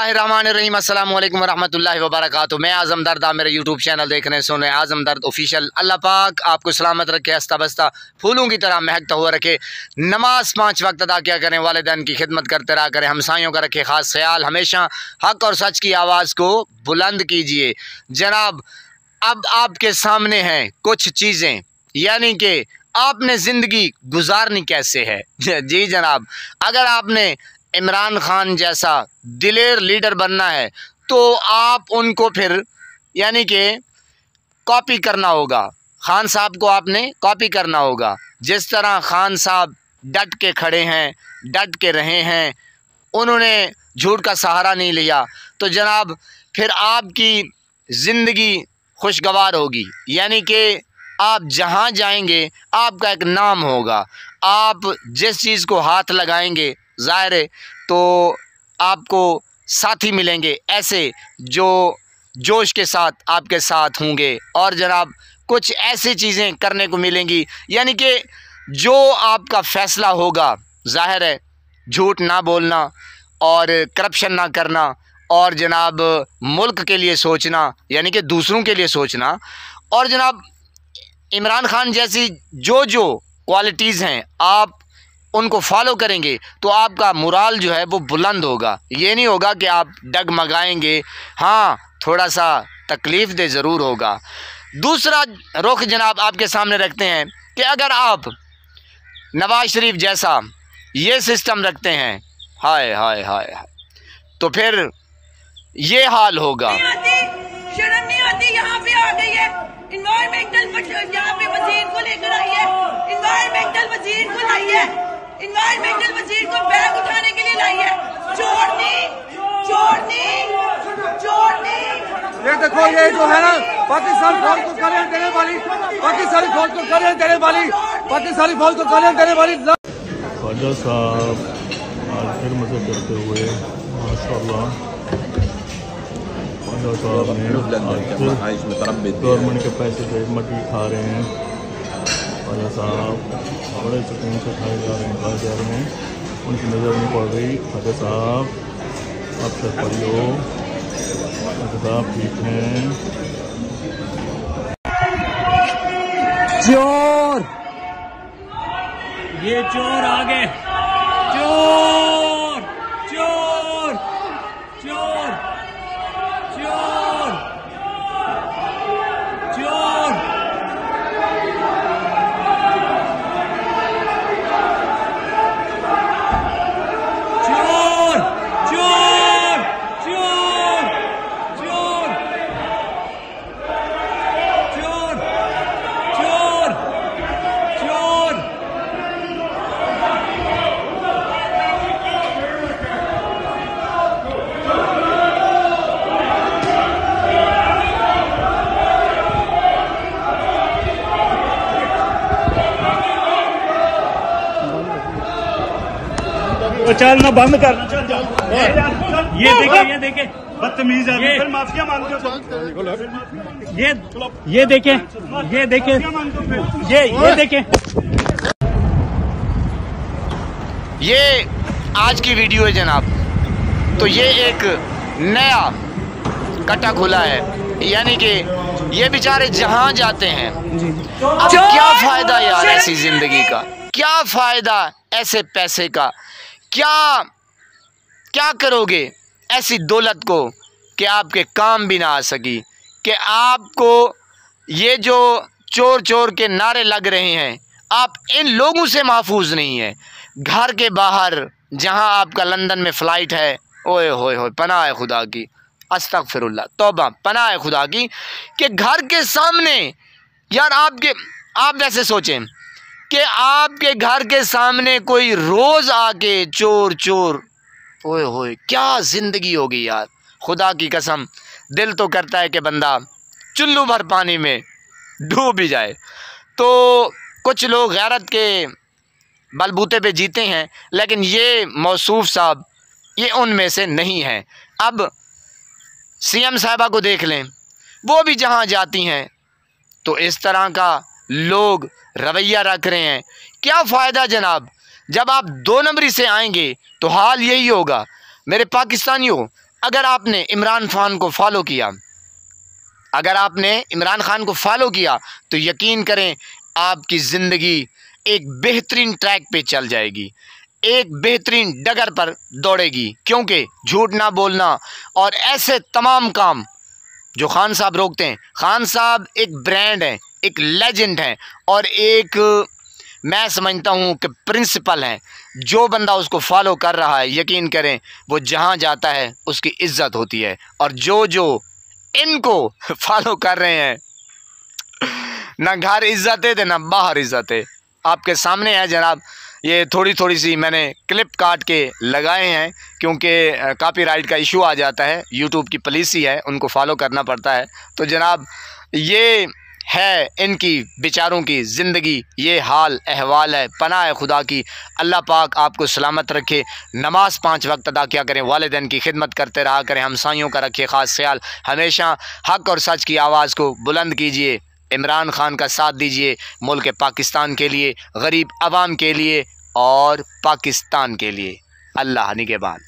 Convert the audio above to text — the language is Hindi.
बिस्मिल्लाहिर्रहमानिर्रहीम अस्सलाम वालेकुम वरहमतुल्लाहि वबरकातुहू। मैं आज़म दर्द, आप मेरे यूट्यूब चैनल देख रहे हैं, सुन रहे हैं आज़म दर्द ऑफिशियल। अल्लाह पाक आपको सलामत रखे, हंसता बसता फूलों की तरह महकता हुआ रखे। नमाज 5 वक्त अदा किया करें, वालिदैन की खिदमत करते रहा करें, हमसायों का रखे ख़ास ख्याल, हमेशा हक़ और सच की आवाज़ को बुलंद कीजिए। जनाब, अब आपके सामने हैं कुछ चीज़ें, यानी कि आपने ज़िंदगी गुजारनी कैसे है। जी जनाब, अगर आपने इमरान खान जैसा दिलेर लीडर बनना है तो आप उनको फिर यानी कि कॉपी करना होगा। खान साहब को आपने कॉपी करना होगा। जिस तरह खान साहब डट के खड़े हैं, डट के रहे हैं, उन्होंने झूठ का सहारा नहीं लिया, तो जनाब फिर आपकी ज़िंदगी खुशगवार होगी। यानी कि आप जहाँ जाएंगे आपका एक नाम होगा। आप जिस चीज़ को हाथ लगाएंगे ज़ाहिर है तो आपको साथी मिलेंगे ऐसे जो जोश के साथ आपके साथ होंगे, और जनाब कुछ ऐसी चीज़ें करने को मिलेंगी, यानी कि जो आपका फ़ैसला होगा, ज़ाहिर है झूठ ना बोलना और करप्शन ना करना, और जनाब मुल्क के लिए सोचना, यानी कि दूसरों के लिए सोचना, और जनाब इमरान खान जैसी जो क्वालिटीज़ हैं आप उनको फॉलो करेंगे तो आपका मोराल जो है वो बुलंद होगा। ये नहीं होगा कि आप डगमगाएंगे, हाँ थोड़ा सा तकलीफ़ दे ज़रूर होगा। दूसरा रुख जनाब आपके सामने रखते हैं कि अगर आप नवाज शरीफ जैसा ये सिस्टम रखते हैं, हाय हाय हाय हाय, तो फिर ये हाल होगा। शर्म नहीं आती, यहाँ पे आ गई है इन्वायरमेंटल, यहाँ पे वजीर को लेकर आई है, इन्वायरमेंटल वजीर को लाई है, इन्वायरमेंटल वजीर को बैग उठाने के लिए लाई है। छोड़नी ये देखो, ये जो है ना पाकिस्तान फौज को गालियां देने वाली, पाकिस्तानी फौज को गालियां देने वाली, पाकिस्तानी फौज को गालियां देने वाली। ख्वाजा साहब आज फिर मजे करते हुए माशाल्लाह गवर्नमेंट के पैसे पे मट्टी खा रहे हैं। ख्वाजा साहब बड़े सुकून से खाए जा रहे हैं, उनकी नज़र नहीं पड़ रही। ख्वाजा साहब आप सब पढ़ियो, ख्वाजा साहब ठीक हैं। चोर, ये चोर आ गए, चोर चोर चोर चोर चोर। चोर चोर चोर चोर चोर चोर चोर। चल ना बंद कर, चल जा। ये देखे बदतमीज है, ये फिर माफिया मांगते हो। ये देखे ये देखे। ये आज की वीडियो है जनाब, तो ये एक नया कटा खुला है, यानी कि ये बेचारे जहाँ जाते हैं, अब क्या फ़ायदा यार ऐसी ज़िंदगी का, क्या फ़ायदा ऐसे पैसे का, क्या करोगे ऐसी दौलत को कि आपके काम भी ना आ सकी, कि आपको ये जो चोर चोर के नारे लग रहे हैं, आप इन लोगों से महफूज नहीं है। घर के बाहर जहां आपका लंदन में फ़्लाइट है, ओए होए होए, पनाह है खुदा की, अस्तगफिरुल्लाह, तौबा, पनाह है खुदा की, कि घर के सामने यार आप वैसे सोचें कि आपके घर के सामने कोई रोज़ आके चोर चोर, ओए होए, क्या ज़िंदगी होगी यार। खुदा की कसम दिल तो करता है कि बंदा चुल्लू भर पानी में डूब ही जाए। तो कुछ लोग गैरत के बलबूते पे जीते हैं, लेकिन ये मौसूफ साहब ये उनमें से नहीं हैं। अब सीएम साहिबा को देख लें, वो भी जहाँ जाती हैं तो इस तरह का लोग रवैया रख रहे हैं। क्या फ़ायदा जनाब, जब आप 2 नंबरी से आएंगे तो हाल यही होगा। मेरे पाकिस्तानियों, अगर आपने इमरान खान को फॉलो किया, अगर आपने इमरान खान को फॉलो किया तो यकीन करें आपकी ज़िंदगी एक बेहतरीन ट्रैक पे चल जाएगी, एक बेहतरीन डगर पर दौड़ेगी। क्योंकि झूठ ना बोलना और ऐसे तमाम काम जो खान साहब रोकते हैं, खान साहब एक ब्रांड हैं, एक लेजेंड हैं और एक मैं समझता हूँ कि प्रिंसिपल हैं। जो बंदा उसको फॉलो कर रहा है यकीन करें वो जहाँ जाता है उसकी इज्जत होती है। और जो इनको फॉलो कर रहे हैं ना घर इज्जत है ना बाहर इज्जत है। आपके सामने है जनाब, ये थोड़ी थोड़ी सी मैंने क्लिप काट के लगाए हैं क्योंकि कॉपीराइट का इशू आ जाता है, यूट्यूब की पॉलिसी है, उनको फॉलो करना पड़ता है। तो जनाब ये है इनकी बेचारों की ज़िंदगी, ये हाल अहवाल है। पनाह खुदा की, अल्लाह पाक आपको सलामत रखे। नमाज 5 वक्त अदा किया करें, वालिदैन की खिदमत करते रहा करें, हमसाइयों का रखिए ख़ास ख्याल। हमेशा हक़ और सच की आवाज़ को बुलंद कीजिए, इमरान खान का साथ दीजिए मुल्क पाकिस्तान के लिए, गरीब अवाम के लिए और पाकिस्तान के लिए। अल्लाह निगहबान।